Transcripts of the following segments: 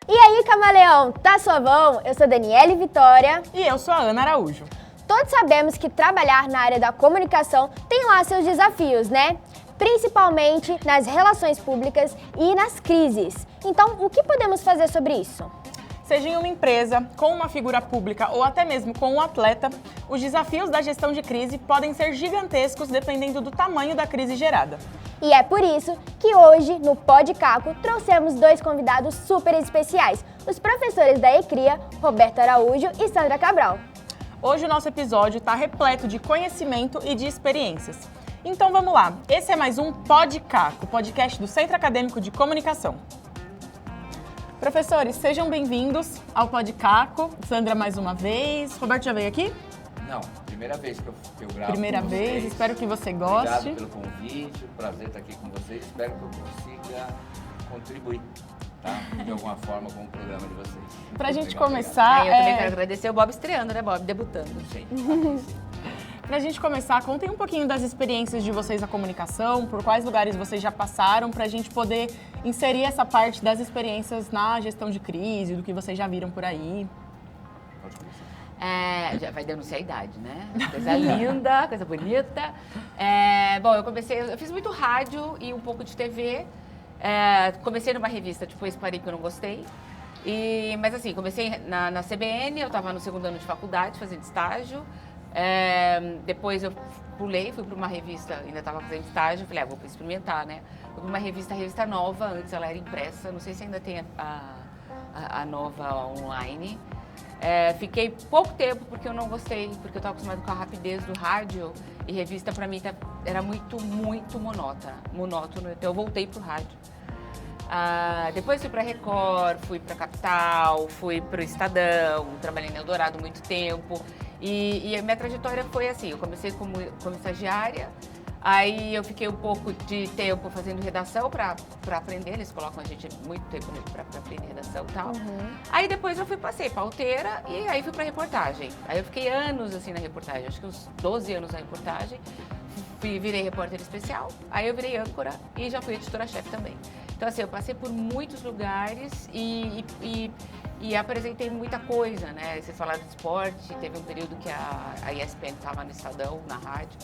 E aí, camaleão, tá suavão? Eu sou Daniele Vitória. E eu sou a Ana Araújo. Todos sabemos que trabalhar na área da comunicação tem lá seus desafios, né? Principalmente nas relações públicas e nas crises. Então, o que podemos fazer sobre isso? Seja em uma empresa, com uma figura pública ou até mesmo com um atleta, os desafios da gestão de crise podem ser gigantescos dependendo do tamanho da crise gerada. E é por isso que hoje, no Pod Caco, trouxemos dois convidados super especiais, os professores da ECRIA, Roberto Araújo e Sandra Cabral. Hoje o nosso episódio está repleto de conhecimento e de experiências. Então vamos lá, esse é mais um Pod Caco, o podcast do Centro Acadêmico de Comunicação. Professores, sejam bem-vindos ao Pod Caco. Sandra mais uma vez. Roberto já veio aqui? Não, primeira vez que eu gravo. Primeira com vez, vocês. espero que você goste. Obrigado pelo convite, prazer estar aqui com vocês. Espero que eu consiga contribuir, tá? De alguma forma com o programa de vocês. Pra gente Legal, começar, Eu também quero agradecer o Bob estreando, né, Bob? Debutando. Sim, sim. Pra gente começar, contem um pouquinho das experiências de vocês na comunicação, por quais lugares vocês já passaram, pra gente poder inserir essa parte das experiências na gestão de crise, do que vocês já viram por aí. Pode começar. Já vai denunciar a idade, né? Coisa linda, coisa bonita. Bom, eu fiz muito rádio e um pouco de TV. Comecei numa revista, depois parei porque eu não gostei. Mas assim, comecei na CBN, eu estava no segundo ano de faculdade, fazendo estágio. Depois eu pulei, fui para uma revista, ainda estava fazendo estágio, falei, vou experimentar, né? Fui para uma revista nova, antes ela era impressa, não sei se ainda tem a nova online. Fiquei pouco tempo porque eu não gostei, porque eu estava acostumada com a rapidez do rádio e revista para mim era muito monótono, então eu voltei para o rádio. Depois fui para Record, fui para Capital, fui para o Estadão, trabalhei no Eldorado muito tempo. E a minha trajetória foi assim, eu comecei como estagiária, aí eu fiquei um pouco de tempo fazendo redação para aprender, eles colocam a gente muito tempo para aprender redação e tal. Aí depois eu passei pauteira e aí fui para reportagem. Aí eu fiquei anos assim na reportagem, acho que uns 12 anos na reportagem, virei repórter especial, aí eu virei âncora e já fui editora-chefe também. Então assim, eu passei por muitos lugares e apresentei muita coisa, né? Vocês falaram de esporte, teve um período que a ESPN estava no Estadão, na rádio,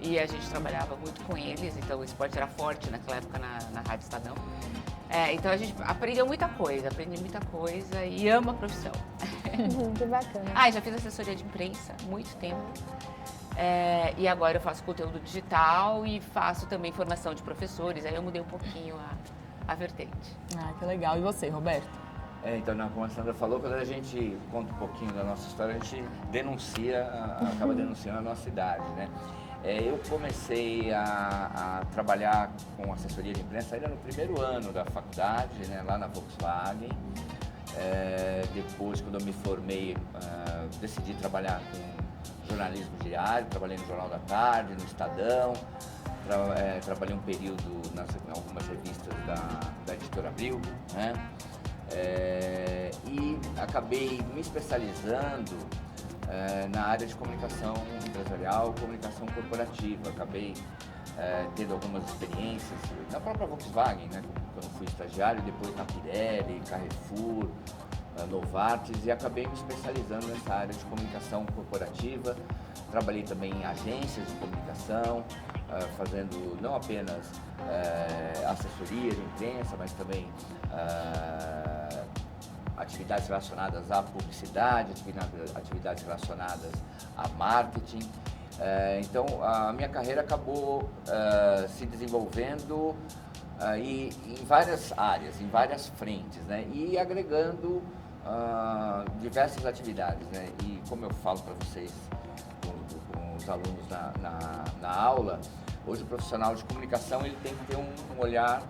e a gente trabalhava muito com eles, então o esporte era forte naquela época na Rádio Estadão. Então a gente aprendeu muita coisa, aprendi muita coisa e amo a profissão. Que bacana. Já fiz assessoria de imprensa, muito tempo. E agora eu faço conteúdo digital e faço também formação de professores, aí eu mudei um pouquinho a vertente. Que legal. E você, Roberto? Então, como a Sandra falou, quando a gente conta um pouquinho da nossa história, a gente acaba denunciando a nossa idade, né? Eu comecei a trabalhar com assessoria de imprensa ainda no primeiro ano da faculdade, né, lá na Volkswagen. Depois, quando eu me formei, decidi trabalhar com jornalismo diário, trabalhei no Jornal da Tarde, no Estadão, trabalhei um período em algumas revistas da Editora Abril, né? E acabei me especializando na área de comunicação empresarial, comunicação corporativa. Acabei tendo algumas experiências na própria Volkswagen, né, quando fui estagiário, depois na Pirelli, Carrefour, Novartis, e acabei me especializando nessa área de comunicação corporativa. Trabalhei também em agências de comunicação, fazendo não apenas assessoria de imprensa, mas também atividades relacionadas à publicidade, atividades relacionadas a marketing. Então, a minha carreira acabou se desenvolvendo em várias áreas, em várias frentes, né? E agregando diversas atividades, né? E como eu falo para vocês, com os alunos na aula, hoje o profissional de comunicação ele tem que ter um olhar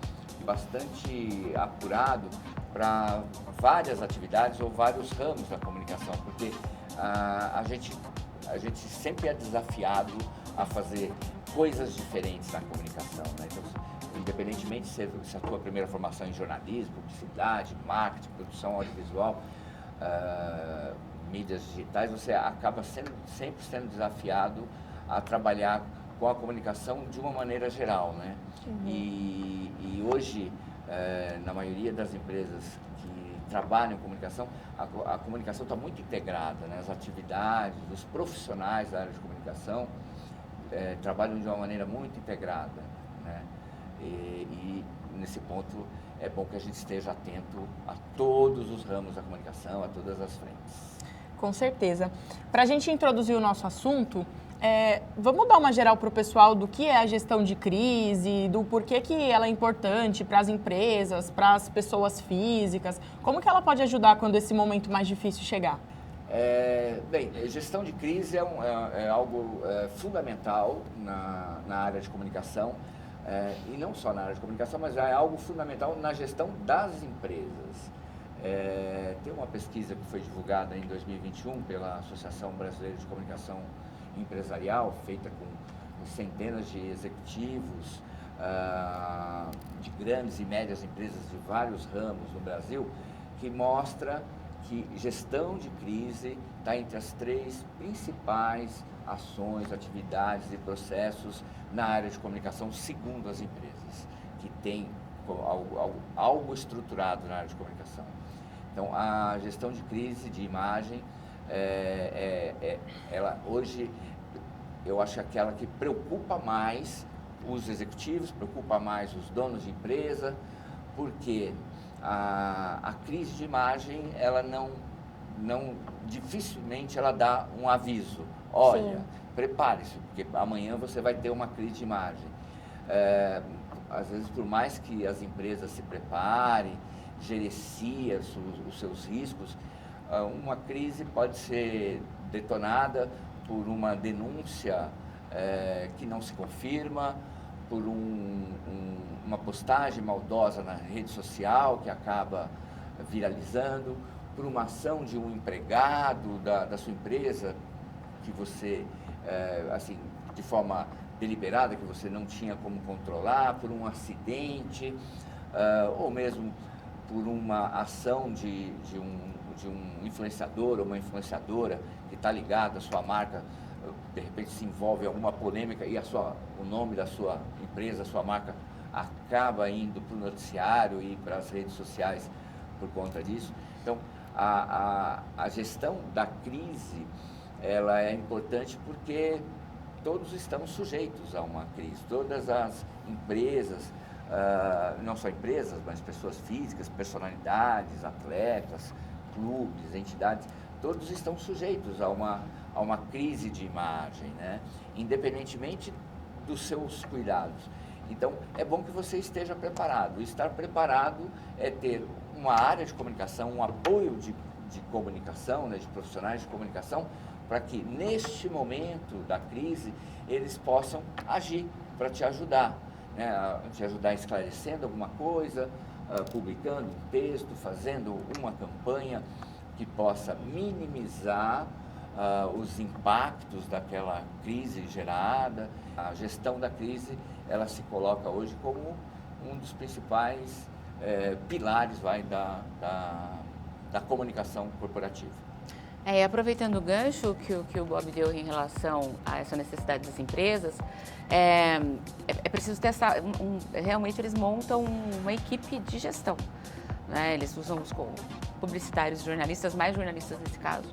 bastante apurado para várias atividades ou vários ramos da comunicação, porque a gente sempre é desafiado a fazer coisas diferentes na comunicação, né? Então, independentemente se a tua primeira formação é em jornalismo, publicidade, marketing, produção audiovisual, mídias digitais, você acaba sempre sendo desafiado a trabalhar com a comunicação de uma maneira geral, né? E hoje, na maioria das empresas trabalham em comunicação, a comunicação está muito integrada, né? As atividades, os profissionais da área de comunicação trabalham de uma maneira muito integrada, né? E nesse ponto é bom que a gente esteja atento a todos os ramos da comunicação, a todas as frentes. Com certeza. Para a gente introduzir o nosso assunto, vamos dar uma geral para o pessoal do que é a gestão de crise, do porquê que ela é importante para as empresas, para as pessoas físicas, como que ela pode ajudar quando esse momento mais difícil chegar? Bem, gestão de crise é algo fundamental na área de comunicação, e não só na área de comunicação, mas é algo fundamental na gestão das empresas. Tem uma pesquisa que foi divulgada em 2021 pela Associação Brasileira de Comunicação Empresarial, feita com centenas de executivos de grandes e médias empresas de vários ramos no Brasil, que mostra que gestão de crise está entre as 3 principais ações, atividades e processos na área de comunicação, segundo as empresas, que têm algo estruturado na área de comunicação. Então, a gestão de crise, de imagem, ela hoje, eu acho aquela que preocupa mais os executivos, preocupa mais os donos de empresa, porque a crise de imagem, ela dificilmente ela dá um aviso. Olha, prepare-se, porque amanhã você vai ter uma crise de imagem. Às vezes, por mais que as empresas se preparem, gerenciem os seus riscos, uma crise pode ser detonada por uma denúncia que não se confirma, por uma postagem maldosa na rede social que acaba viralizando, por uma ação de um empregado da sua empresa que você, assim, de forma deliberada, que você não tinha como controlar, por um acidente, ou mesmo por uma ação de um influenciador ou uma influenciadora que está ligado à sua marca, de repente se envolve em alguma polêmica e o nome da sua empresa, a sua marca, acaba indo para o noticiário e para as redes sociais por conta disso. Então, a gestão da crise, ela é importante porque todos estamos sujeitos a uma crise. Todas as empresas, não só empresas, mas pessoas físicas, personalidades, atletas, clubes, entidades, todos estão sujeitos a uma crise de imagem, né? Independentemente dos seus cuidados. Então, é bom que você esteja preparado. Estar preparado é ter uma área de comunicação, um apoio de comunicação, né, de profissionais de comunicação, para que neste momento da crise eles possam agir para te ajudar, né, te ajudar esclarecendo alguma coisa, publicando um texto, fazendo uma campanha que possa minimizar os impactos daquela crise gerada. A gestão da crise, ela se coloca hoje como um dos principais pilares da comunicação corporativa. Aproveitando o gancho que o Bob deu em relação a essa necessidade das empresas, é preciso ter realmente eles montam uma equipe de gestão, né? Eles usam os publicitários, jornalistas, mais jornalistas nesse caso,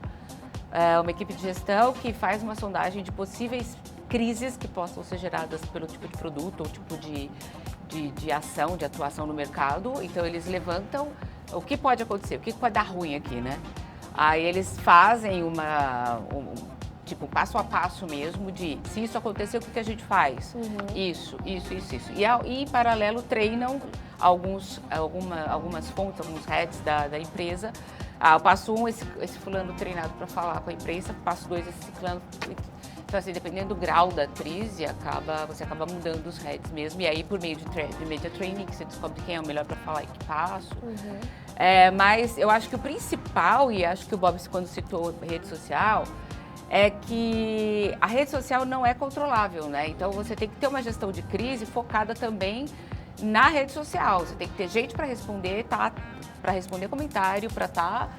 uma equipe de gestão que faz uma sondagem de possíveis crises que possam ser geradas pelo tipo de produto ou tipo de ação, de atuação no mercado. Então, eles levantam o que pode acontecer, o que pode dar ruim aqui, né? Aí eles fazem tipo, passo a passo mesmo de, se isso acontecer, o que a gente faz? Isso. E em paralelo, treinam algumas fontes, alguns heads da empresa. Passo 1, esse fulano treinado para falar com a imprensa. Passo 2, esse fulano... Então, assim, dependendo do grau da crise, você acaba mudando os heads mesmo. E aí, por meio de media training, você descobre quem é o melhor para falar e que passo. Mas eu acho que o principal, e acho que o Bob, quando citou rede social, é que a rede social não é controlável, né? Então, você tem que ter uma gestão de crise focada também na rede social. Você tem que ter gente para responder, para responder comentário, para estar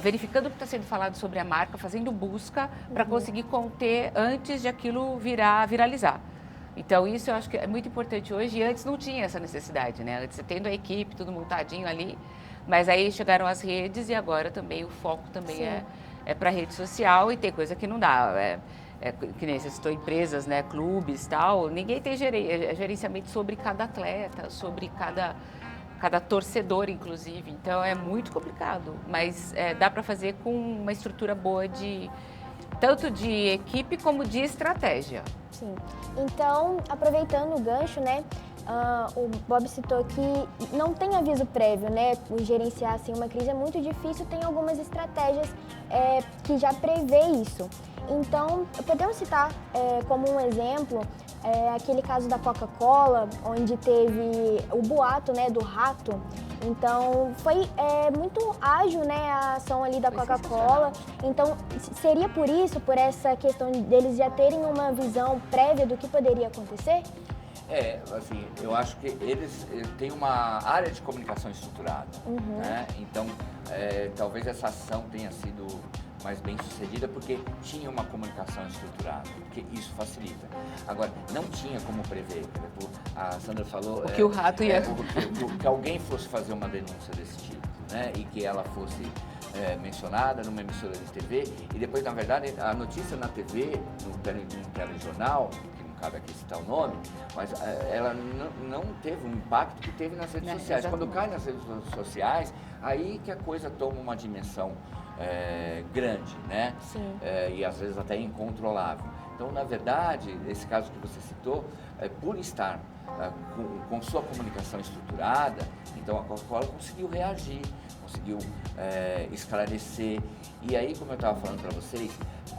verificando o que está sendo falado sobre a marca, fazendo busca para conseguir conter antes de aquilo viralizar. Então, isso eu acho que é muito importante hoje, e antes não tinha essa necessidade, né? Antes você tendo a equipe, tudo montadinho ali, mas aí chegaram as redes e agora também o foco também é para rede social, e tem coisa que não dá. Que nem você citou empresas, né, clubes e tal, ninguém tem gerenciamento sobre cada atleta, sobre cada torcedor, inclusive. Então, é muito complicado, mas dá para fazer com uma estrutura boa tanto de equipe como de estratégia. Sim. Então, aproveitando o gancho, né, o Bob citou que não tem aviso prévio, né, o gerenciar assim, uma crise é muito difícil, tem algumas estratégias que já prevê isso. Então, podemos citar como um exemplo aquele caso da Coca-Cola, onde teve o boato, né, do rato. Então, foi muito ágil, né, a ação ali da Coca-Cola. Então, seria por isso, por essa questão deles já terem uma visão prévia do que poderia acontecer? Assim, eu acho que eles têm uma área de comunicação estruturada, né? Então, talvez essa ação tenha sido mais bem sucedida porque tinha uma comunicação estruturada, porque isso facilita. Agora, não tinha como prever, a Sandra falou... Que o rato ia... que alguém fosse fazer uma denúncia desse tipo, né? E que ela fosse mencionada numa emissora de TV, e depois, na verdade, a notícia na TV, no telejornal, que não cabe aqui citar o nome, mas ela não teve um impacto que teve nas redes sociais. Exatamente. Quando cai nas redes sociais, aí que a coisa toma uma dimensão grande, né? Sim. E às vezes até incontrolável. Então, na verdade, esse caso que você citou, por estar com sua comunicação estruturada, então a Coca-Cola conseguiu reagir, conseguiu esclarecer. E aí, como eu estava falando para vocês,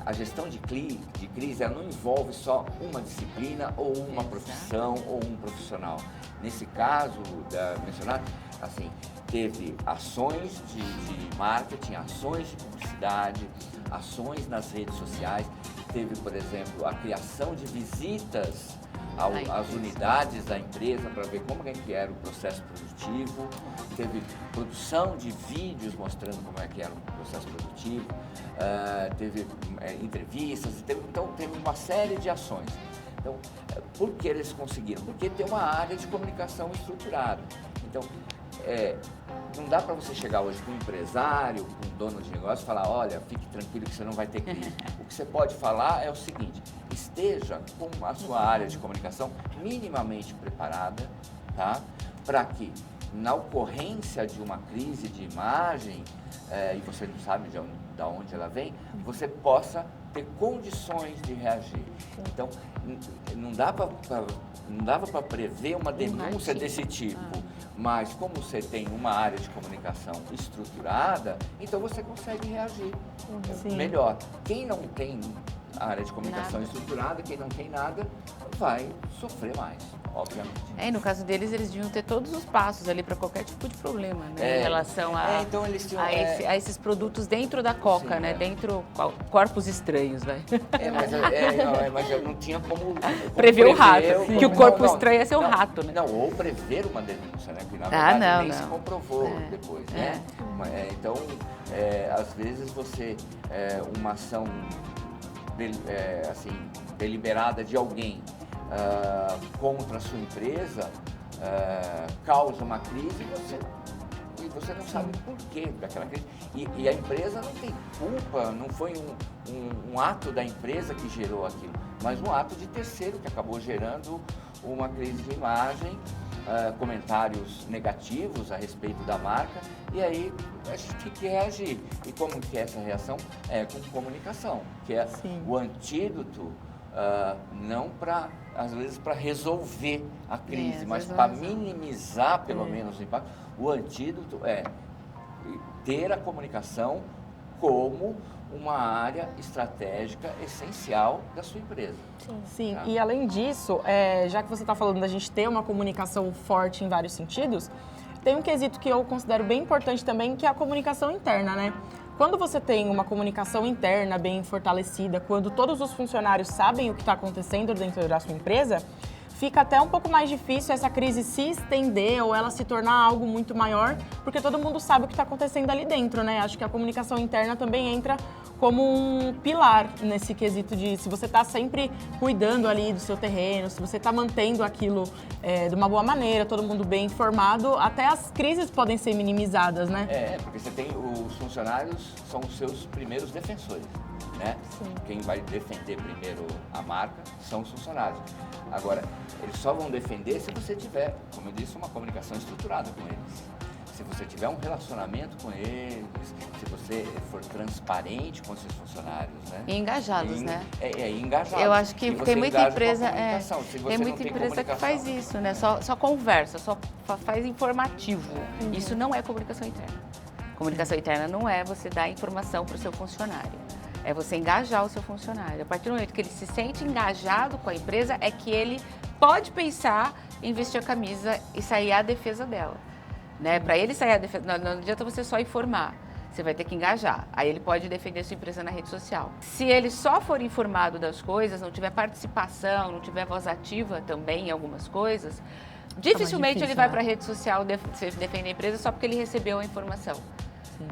a gestão de crise ela não envolve só uma disciplina ou uma profissão ou um profissional. Nesse caso mencionado, assim, teve ações de marketing, ações de publicidade, ações nas redes sociais, teve, por exemplo, a criação de visitas às unidades da empresa para ver como é que era o processo produtivo, teve produção de vídeos mostrando como é que era o processo produtivo, teve entrevistas, então teve uma série de ações. Então, por que eles conseguiram? Porque tem uma área de comunicação estruturada. Então, não dá para você chegar hoje com um empresário, com um dono de negócio e falar, olha, fique tranquilo que você não vai ter crise. O que você pode falar é o seguinte, esteja com a sua área de comunicação minimamente preparada, tá? Para que, na ocorrência de uma crise de imagem, e você não sabe de onde ela vem, você possa ter condições de reagir. Então, não dava para prever uma denúncia desse tipo, mas como você tem uma área de comunicação estruturada, então você consegue reagir melhor. Quem não tem a área de comunicação estruturada, quem não tem nada, vai sofrer mais, obviamente. No caso deles, eles deviam ter todos os passos ali para qualquer tipo de problema, né? Em relação então eles tinham, a esses produtos dentro da Coca, né? Dentro, corpos estranhos, vai. Mas eu não tinha como prever o rato, que o corpo estranho ia ser o rato, né? Não, ou prever uma denúncia, né? Que na verdade nem se comprovou depois, né? Então, às vezes você, uma ação assim, deliberada de alguém contra a sua empresa causa uma crise e você não sabe por quê daquela crise. E a empresa não tem culpa, não foi um ato da empresa que gerou aquilo, mas um ato de terceiro que acabou gerando uma crise de imagem, comentários negativos a respeito da marca, e aí a gente tem que reagir. E como que é essa reação? Com comunicação, que é o antídoto, não para, às vezes, para resolver a crise, mas para minimizar pelo menos o impacto. O antídoto é ter a comunicação como uma área estratégica essencial da sua empresa. Sim. E além disso, já que você está falando da gente ter uma comunicação forte em vários sentidos, tem um quesito que eu considero bem importante também, que é a comunicação interna, né? Quando você tem uma comunicação interna bem fortalecida, quando todos os funcionários sabem o que está acontecendo dentro da sua empresa, fica até um pouco mais difícil essa crise se estender ou ela se tornar algo muito maior, porque todo mundo sabe o que está acontecendo ali dentro, né? Acho que a comunicação interna também entra como um pilar nesse quesito de se você está sempre cuidando ali do seu terreno, se você está mantendo aquilo de uma boa maneira, todo mundo bem informado, até as crises podem ser minimizadas, né? Porque você tem os funcionários, são os seus primeiros defensores, né? Sim. Quem vai defender primeiro a marca são os funcionários. Agora, eles só vão defender se você tiver, como eu disse, uma comunicação estruturada com eles. Se você tiver um relacionamento com eles, se você for transparente com esses funcionários, né? E engajados, né? Engajados. Eu acho que tem muita empresa, tem muita empresa que faz isso, né? Só conversa, só faz informativo. Isso não é comunicação interna. Comunicação interna não é você dar informação para o seu funcionário. É você engajar o seu funcionário. A partir do momento que ele se sente engajado com a empresa, é que ele pode pensar em vestir a camisa e sair à defesa dela. Né? Para ele sair à defesa, não adianta você só informar. Você vai ter que engajar. Aí ele pode defender a sua empresa na rede social. Se ele só for informado das coisas, não tiver participação, não tiver voz ativa também em algumas coisas, dificilmente difícil, ele vai né? para a rede social defender a empresa só porque ele recebeu a informação.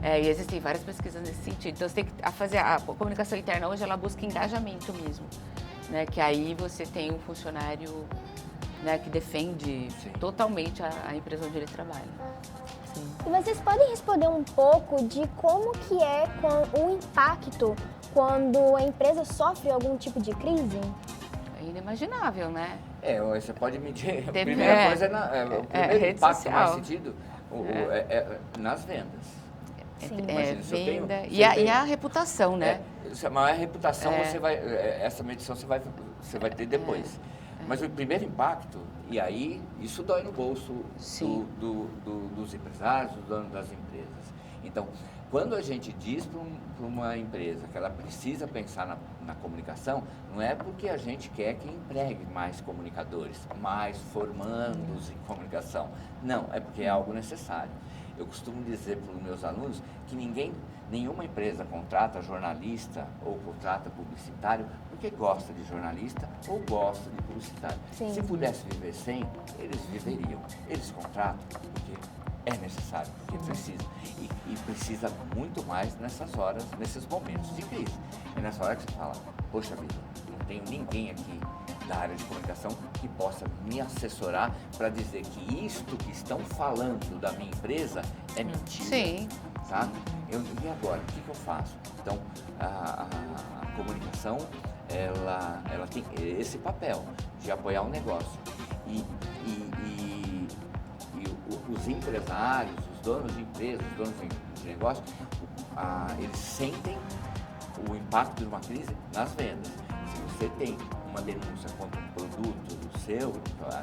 E existem várias pesquisas nesse sentido. Então, você tem que fazer a comunicação interna hoje, ela busca engajamento mesmo, né? Que aí você tem um funcionário, né, que defende totalmente a empresa onde ele trabalha. E vocês podem responder um pouco de como que é com o impacto quando a empresa sofre algum tipo de crise? É inimaginável, né? Você pode medir. A Tem- primeira coisa o primeiro rede impacto social. mais sentido nas vendas. Sim. Imagina, se eu tenho- Venda. se E eu tenho- a reputação, né? Mas a reputação você vai. Essa medição você vai ter depois. Mas o primeiro impacto, e aí isso dói no bolso Sim. dos empresários, dos donos das empresas. Então, quando a gente diz para uma empresa que ela precisa pensar na comunicação, não é porque a gente quer que empregue mais comunicadores, mais formandos em comunicação. Não, é porque é algo necessário. Eu costumo dizer para os meus alunos que nenhuma empresa contrata jornalista ou contrata publicitário porque gosta de jornalista ou gosta de publicitário. Sim. Se pudesse viver sem, eles viveriam. Eles contratam porque é necessário, porque precisa. E precisa muito mais nessas horas, nesses momentos de crise. É nessa hora que você fala, poxa vida, não tenho ninguém aqui da área de comunicação que possa me assessorar para dizer que isto que estão falando da minha empresa é mentira. Sim. Tá? E agora, o que eu faço? Então, a comunicação, ela tem esse papel de apoiar o negócio. E os empresários, os donos de empresas, os donos de negócio, eles sentem o impacto de uma crise nas vendas. Se você tem uma denúncia contra um produto seu,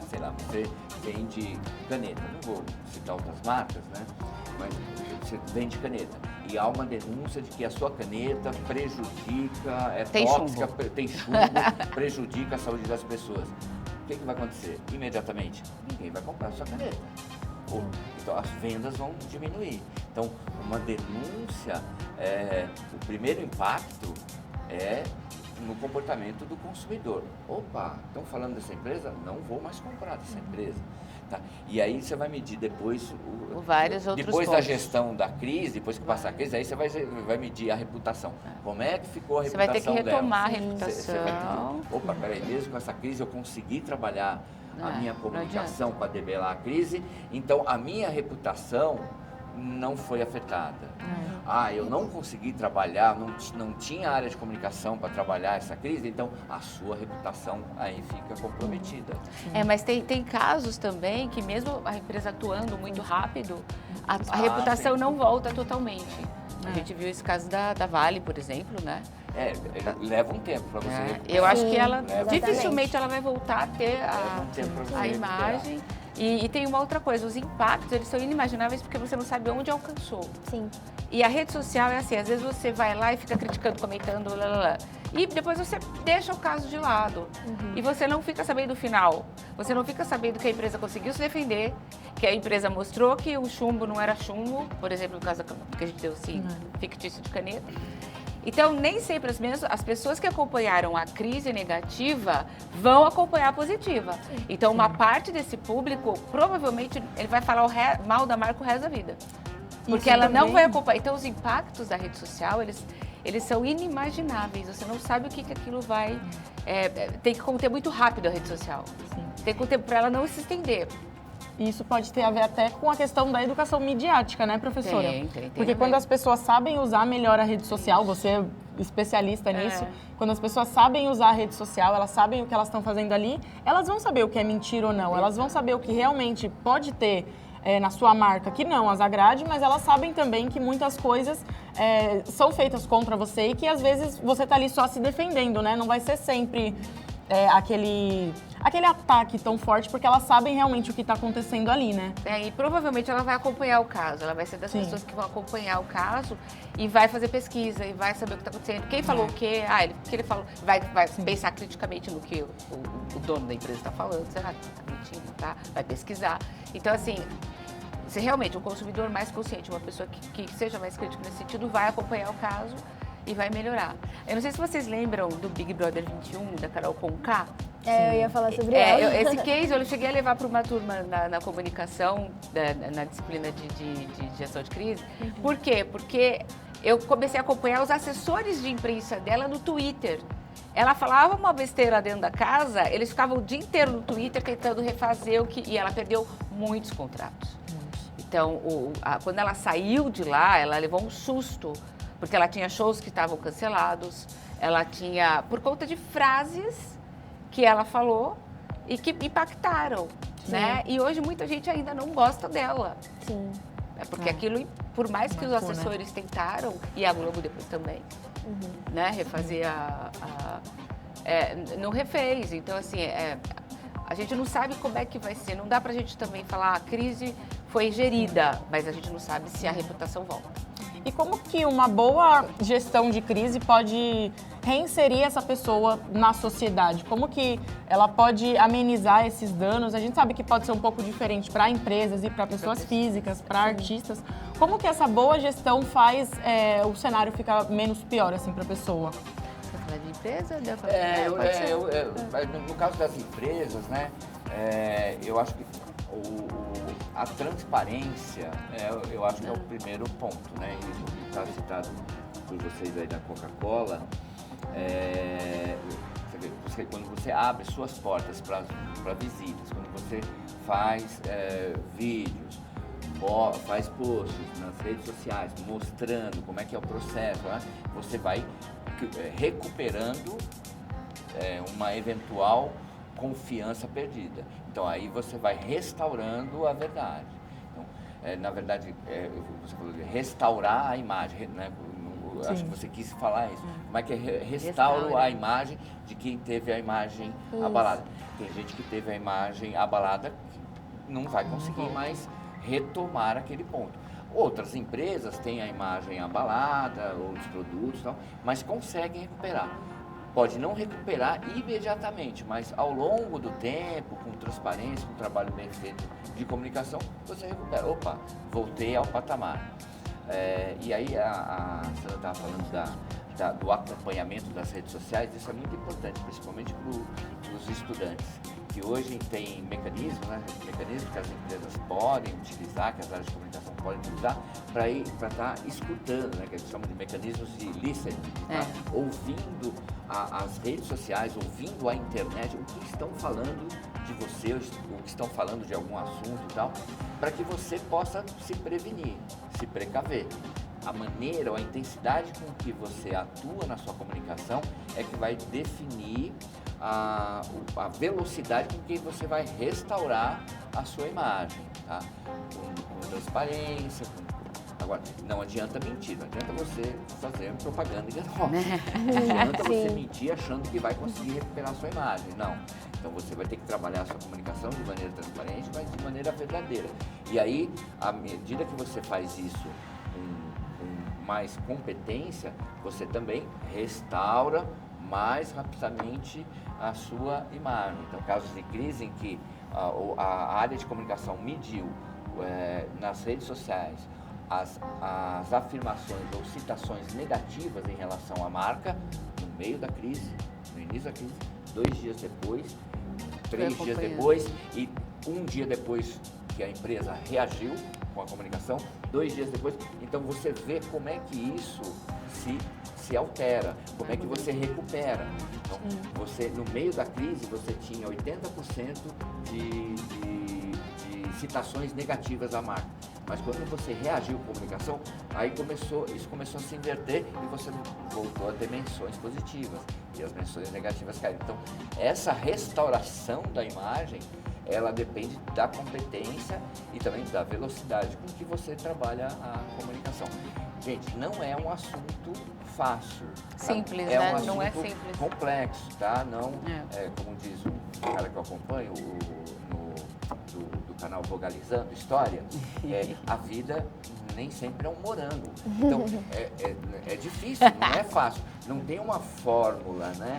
sei lá, você vende caneta, não vou citar outras marcas, né? Mas você vende caneta e há uma denúncia de que a sua caneta prejudica, Tem tóxica, chumbo. tem chumbo, prejudica a saúde das pessoas. O que vai acontecer? Imediatamente, ninguém vai comprar a sua caneta. Então, as vendas vão diminuir. Então, uma denúncia, o primeiro impacto é no comportamento do consumidor. Opa, estão falando dessa empresa? Não vou mais comprar dessa empresa. Tá? E aí você vai medir depois, Vários outros depois da pontos. gestão da crise, depois que passar a crise, aí você vai medir a reputação. Como é que ficou a Você vai reputação ter que dela? retomar a Você vai reputação. ter que, opa, peraí, mesmo com essa crise eu consegui trabalhar a minha não comunicação para debelar a crise, então a minha reputação não foi afetada. Eu não consegui trabalhar, não tinha área de comunicação para trabalhar essa crise, então a sua reputação aí fica comprometida. Mas tem casos também que mesmo a empresa atuando muito rápido, a reputação sim. não volta totalmente. A gente viu esse caso da Vale, por exemplo, né? Leva um tempo para você recuperar. Eu acho que Sim, ela exatamente. dificilmente ela vai voltar a ter Leva um tempo pra você a recuperar. imagem. E tem uma outra coisa, os impactos, eles são inimagináveis porque você não sabe onde alcançou. Sim. E a rede social é assim, às vezes você vai lá e fica criticando, comentando, e depois você deixa o caso de lado. E você não fica sabendo o final. Você não fica sabendo que a empresa conseguiu se defender, que a empresa mostrou que o chumbo não era chumbo, por exemplo, no caso que a gente deu assim, fictício de caneta. Então, nem sempre as pessoas que acompanharam a crise negativa vão acompanhar a positiva. Então, uma parte desse público, provavelmente, ele vai falar mal da marca o resto da vida. Porque ela não vai acompanhar. Então, os impactos da rede social, eles são inimagináveis. Você não sabe o que aquilo vai... tem que conter muito rápido a rede social. Sim. Tem que conter para ela não se estender. E isso pode ter a ver até com a questão da educação midiática, né, professora? Tem Porque quando as pessoas sabem usar melhor a rede social, você é especialista nisso, quando as pessoas sabem usar a rede social, elas sabem o que elas estão fazendo ali, elas vão saber o que é mentira ou não, elas vão saber o que realmente pode ter na sua marca que não as agrade, mas elas sabem também que muitas coisas são feitas contra você e que às vezes você está ali só se defendendo, né? Não vai ser sempre aquele ataque tão forte, porque elas sabem realmente o que está acontecendo ali, né? E provavelmente ela vai acompanhar o caso, ela vai ser das pessoas que vão acompanhar o caso e vai fazer pesquisa e vai saber o que está acontecendo. Quem falou o quê? Ele falou, vai pensar criticamente no que o dono da empresa está falando, será que está mentindo, tá? Vai pesquisar. Então, assim, se realmente um consumidor mais consciente, uma pessoa que seja mais crítica nesse sentido, vai acompanhar o caso e vai melhorar. Eu não sei se vocês lembram do Big Brother 21, da Carol Conká. Eu ia falar sobre ela. Esse case eu cheguei a levar para uma turma na comunicação, na disciplina de gestão de crise. Por quê? Porque eu comecei a acompanhar os assessores de imprensa dela no Twitter. Ela falava uma besteira dentro da casa, eles ficavam o dia inteiro no Twitter tentando refazer e ela perdeu muitos contratos. Então, quando ela saiu de lá, ela levou um susto, porque ela tinha shows que estavam cancelados, ela tinha, por conta de frases que ela falou e que impactaram, né? E hoje muita gente ainda não gosta dela. Sim. Porque aquilo, por mais que os assessores tentaram, e a Globo depois também, né? Refazer não refez. Então, assim, a gente não sabe como é que vai ser. Não dá pra gente também falar, a crise foi gerida, mas a gente não sabe se a reputação volta. E como que uma boa gestão de crise pode reinserir essa pessoa na sociedade? Como que ela pode amenizar esses danos? A gente sabe que pode ser um pouco diferente para empresas e para pessoas físicas, para artistas. Como que essa boa gestão faz o cenário ficar menos pior assim para a pessoa? Você fala de empresa? No caso das empresas, né, eu acho que a transparência, eu acho que é o primeiro ponto, né? Isso que está citado por vocês aí da Coca-Cola, quando você abre suas portas para visitas, quando você faz vídeos, faz posts nas redes sociais mostrando como é que é o processo, né? Você vai recuperando uma eventual confiança perdida. Então, aí você vai restaurando a verdade. Então, na verdade, você falou de restaurar a imagem, né? Acho que você quis falar isso. Como é que restauro a imagem de quem teve a imagem abalada? Tem gente que teve a imagem abalada que não vai conseguir mais retomar aquele ponto. Outras empresas têm a imagem abalada, outros produtos e tal, mas conseguem recuperar. Pode não recuperar imediatamente, mas ao longo do tempo, com transparência, com trabalho bem feito de comunicação, você recupera. Opa, voltei ao patamar. E aí a Sandra estava falando do acompanhamento das redes sociais, isso é muito importante, principalmente para os estudantes, que hoje tem mecanismos que as empresas podem utilizar, que as áreas de comunicação podem utilizar, para estar escutando, né, que eles chamam de mecanismos de listening, ouvindo as redes sociais, ouvindo a internet, o que estão falando de você, o que estão falando de algum assunto e tal, para que você possa se prevenir, se precaver. A maneira ou a intensidade com que você atua na sua comunicação é que vai definir a velocidade com que você vai restaurar a sua imagem, tá? Com transparência, Agora, não adianta mentir, não adianta você fazer propaganda enganosa. Não adianta você mentir achando que vai conseguir recuperar a sua imagem, não. Então você vai ter que trabalhar a sua comunicação de maneira transparente, mas de maneira verdadeira. E aí, à medida que você faz isso com mais competência, você também restaura mais rapidamente a sua imagem. Então, casos de crise em que a área de comunicação mediu nas redes sociais as afirmações ou citações negativas em relação à marca no meio da crise, no início da crise, 2 dias depois, 3 dias depois e 1 dia depois que a empresa reagiu com a comunicação, 2 dias depois. Então você vê como é que isso se altera, como é que você recupera. Então, você, no meio da crise, você tinha 80% de citações negativas à marca. Mas quando você reagiu com a comunicação, aí isso começou a se inverter e você voltou a ter menções positivas e as menções negativas caíram. Então, essa restauração da imagem, ela depende da competência e também da velocidade com que você trabalha a comunicação. Gente, não é um assunto fácil. Tá? Simples, é né? Um assunto não é simples. complexo, tá? Não, como diz o cara que eu acompanho, do canal Vogalizando História, a vida nem sempre é um morango. Então, é difícil, não é fácil. Não tem uma fórmula, né?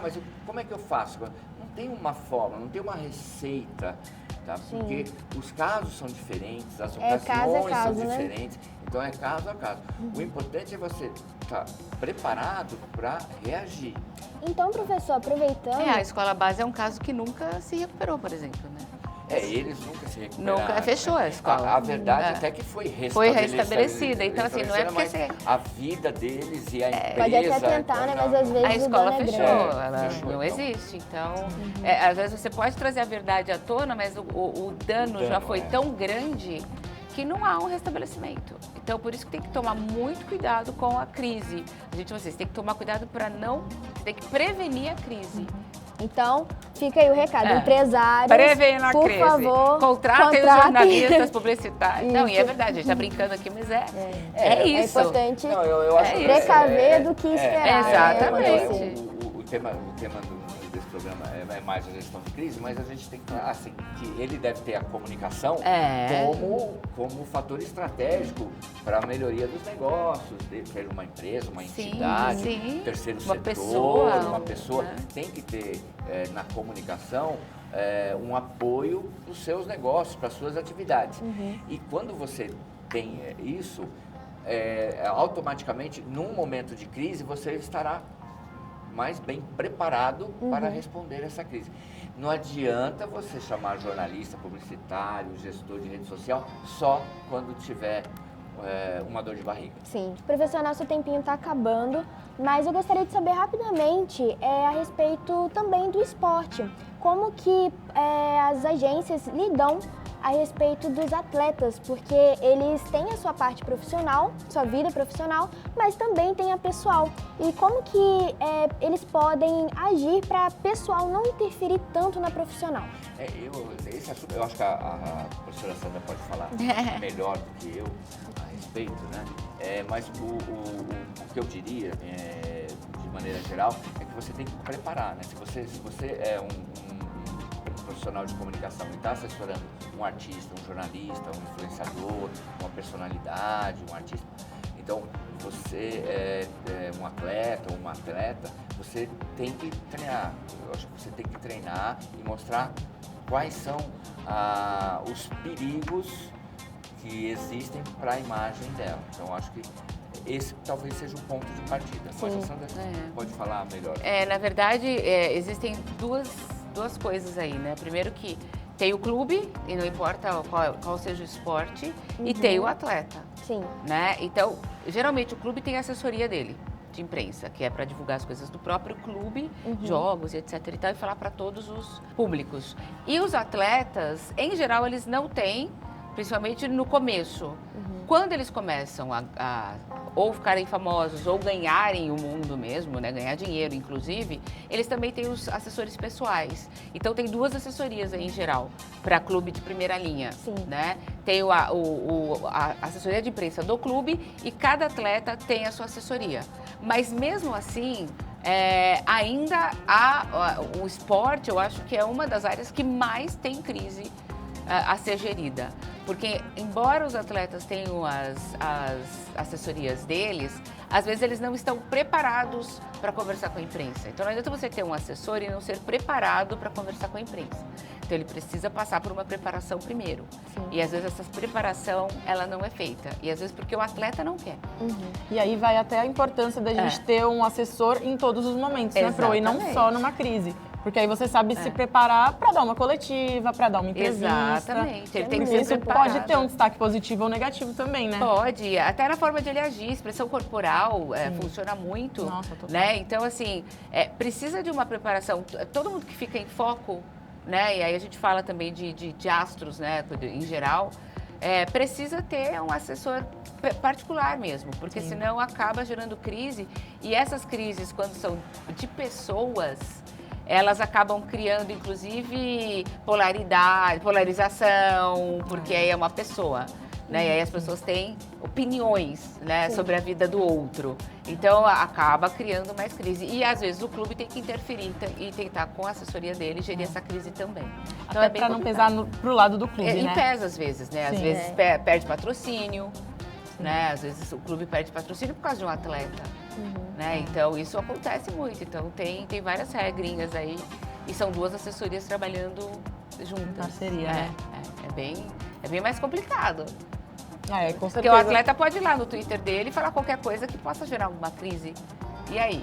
Mas como é que eu faço? Não tem uma fórmula, não tem uma receita, tá? Porque os casos são diferentes, as ocasiões são diferentes. Então, é caso a caso. O importante é você estar preparado para reagir. Então, professor, aproveitando... a escola base é um caso que nunca se recuperou, por exemplo, né? Eles nunca se recuperaram. Nunca fechou a escola. A verdade até que foi restabelecida. Foi restabelecida. Então, assim, não é porque você... A vida deles e a empresa... Pode até tentar, né? Mas às vezes a escola fechou. Ela Fechou, não então. existe. Então, às vezes você pode trazer a verdade à tona, mas o dano já foi tão grande que não há um restabelecimento. Então, por isso que tem que tomar muito cuidado com a crise. Vocês têm que tomar cuidado para não... Tem que prevenir a crise. Então, fica aí o recado. Empresários, prevenham a por crise. favor, Contratem os jornalistas publicitários. Não, e é verdade, a gente está brincando aqui, mas é isso. É importante eu acho precaver do que esperar. Exatamente. O tema desse programa é mais a gestão de crise, mas a gente tem que falar assim, que ele deve ter a comunicação como fator estratégico para a melhoria dos negócios, de ter uma empresa, uma entidade, terceiro setor, uma pessoa tem que ter na comunicação um apoio para os seus negócios, para as suas atividades. E quando você tem isso, automaticamente, num momento de crise, você estará mais bem preparado para responder essa crise. Não adianta você chamar jornalista, publicitário, gestor de rede social só quando tiver uma dor de barriga. Sim. Professor, nosso tempinho está acabando, mas eu gostaria de saber rapidamente a respeito também do esporte. Como que as agências lidam a respeito dos atletas, porque eles têm a sua parte profissional, sua vida profissional, mas também tem a pessoal. E como que eles podem agir para pessoal não interferir tanto na profissional? Esse assunto, eu acho que a professora Sandra pode falar melhor do que eu a respeito, né? Mas o que eu diria, de maneira geral, é que você tem que preparar, né? Se você é um profissional de comunicação e está assessorando um artista, um jornalista, um influenciador, uma personalidade, um artista, então você é um atleta ou uma atleta, você tem que treinar. Eu acho que você tem que treinar e mostrar quais são os perigos que existem para a imagem dela. Então, eu acho que esse talvez seja o ponto de partida. Mas a Sandra pode falar melhor. Na verdade, existem duas coisas aí, né? Primeiro que tem o clube, e não importa qual seja o esporte, e tem o atleta. Sim. Né? Então, geralmente o clube tem a assessoria dele, de imprensa, que é para divulgar as coisas do próprio clube, jogos, etc. e tal, e falar para todos os públicos. E os atletas, em geral, eles não têm, principalmente no começo. Quando eles começam a ou ficarem famosos ou ganharem o mundo mesmo, né, ganhar dinheiro inclusive, eles também têm os assessores pessoais. Então tem 2 assessorias aí em geral para clube de primeira linha, né? Tem a assessoria de imprensa do clube e cada atleta tem a sua assessoria. Mas mesmo assim, ainda o esporte, eu acho que é uma das áreas que mais tem crise a ser gerida. Porque, embora os atletas tenham as assessorias deles, às vezes eles não estão preparados para conversar com a imprensa. Então não adianta você ter um assessor e não ser preparado para conversar com a imprensa. Então ele precisa passar por uma preparação primeiro. Sim. E às vezes essa preparação, ela não é feita. E às vezes porque o atleta não quer. E aí vai até a importância da gente ter um assessor em todos os momentos, né, Pro? E não Exatamente. só numa crise. Porque aí você sabe se preparar para dar uma coletiva, para dar uma entrevista. Exatamente. Ele tem que Porque ser isso preparado. pode ter um destaque positivo ou negativo também, né? Pode, até na forma de ele agir, expressão corporal funciona muito. Nossa, total. Né? Então, assim, precisa de uma preparação. Todo mundo que fica em foco, né? E aí a gente fala também de astros, né? Em geral, precisa ter um assessor particular mesmo, porque senão acaba gerando crise. E essas crises, quando são de pessoas, elas acabam criando, inclusive, polarização, porque aí é uma pessoa, né? E aí as pessoas têm opiniões, né, sobre a vida do outro. Então, acaba criando mais crise. E, às vezes, o clube tem que interferir e tentar, com a assessoria dele, gerir essa crise também. Então, Até para não pesar pro lado do clube, E né? pesa, às vezes, né? Às Sim. vezes perde patrocínio, né? Às vezes o clube perde patrocínio por causa de um atleta. Né? Então, isso acontece muito. Então, tem várias regrinhas aí. E são duas assessorias trabalhando juntas. Parceria, né? É bem mais complicado. Com certeza. Porque o atleta pode ir lá no Twitter dele e falar qualquer coisa que possa gerar alguma crise. E aí?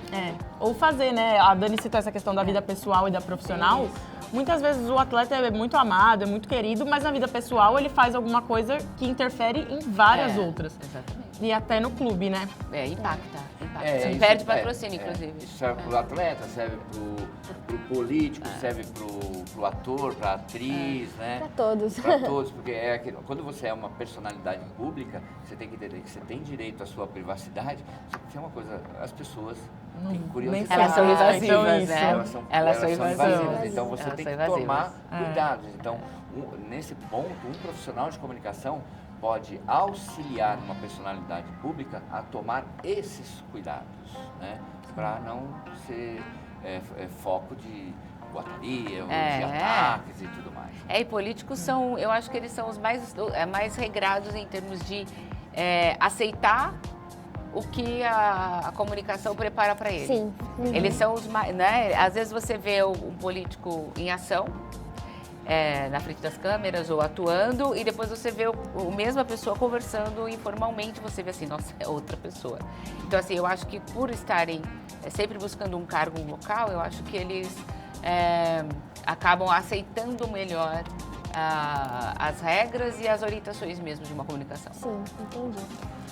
Ou fazer, né? A Dani citou essa questão da vida pessoal e da profissional. Muitas vezes o atleta é muito amado, é muito querido, mas na vida pessoal ele faz alguma coisa que interfere em várias outras. Exatamente. E até no clube, né? Impacta. Isso Perde patrocínio, inclusive. Isso serve para o atleta, serve para o político, serve para o ator, para a atriz, né? Para todos. Para todos, porque quando você é uma personalidade pública, você tem que entender que você tem direito à sua privacidade. Só que tem uma coisa, as pessoas têm curiosidade. Elas são invasivas, então né? isso. Elas são invasivas. Então você Elas tem são que invasivas. tomar cuidados. Então, nesse ponto, um profissional de comunicação pode auxiliar uma personalidade pública a tomar esses cuidados, né? Para não ser foco de boataria ou de ataques e tudo mais. E políticos são, eu acho que eles são os mais regrados em termos de aceitar o que a comunicação prepara para eles. Sim. Eles são os mais, né? Às vezes você vê um político em ação, na frente das câmeras ou atuando, e depois você vê a mesma pessoa conversando informalmente, você vê assim, nossa, é outra pessoa. Então, assim, eu acho que por estarem sempre buscando um cargo local, eu acho que eles acabam aceitando melhor as regras e as orientações mesmo de uma comunicação. Sim, entendi.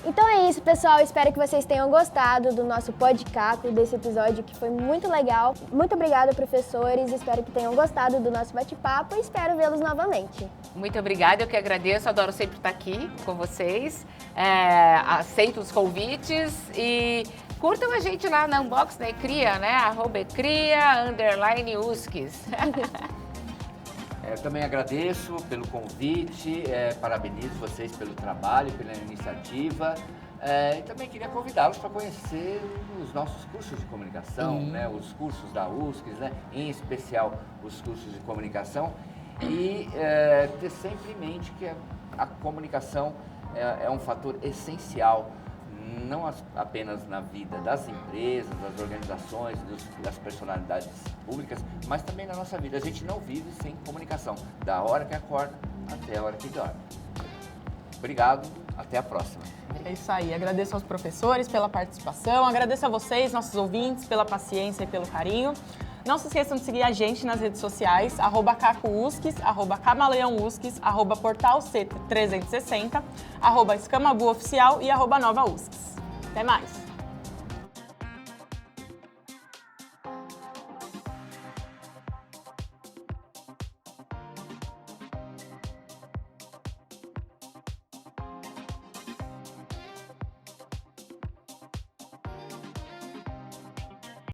Então é isso, pessoal. Espero que vocês tenham gostado do nosso podcast, desse episódio que foi muito legal. Muito obrigada, professores. Espero que tenham gostado do nosso bate-papo e espero vê-los novamente. Muito obrigada, eu que agradeço. Adoro sempre estar aqui com vocês. Aceito os convites e curtam a gente lá na Unbox da Ecria, né? @Ecria_USCS. Eu também agradeço pelo convite, parabenizo vocês pelo trabalho, pela iniciativa. E também queria convidá-los para conhecer os nossos cursos de comunicação, né, os cursos da USCS, né, em especial os cursos de comunicação. E ter sempre em mente que a comunicação é um fator essencial, não apenas na vida das empresas, das organizações, das personalidades públicas, mas também na nossa vida. A gente não vive sem comunicação, da hora que acorda até a hora que dorme. Obrigado, até a próxima. É isso aí, agradeço aos professores pela participação, agradeço a vocês, nossos ouvintes, pela paciência e pelo carinho. Não se esqueçam de seguir a gente nas redes sociais, @CacoUSCS, @CamaleãoUSCS, @PortalC360, @EscamaBuOficial e @NovaUSCS. Até mais!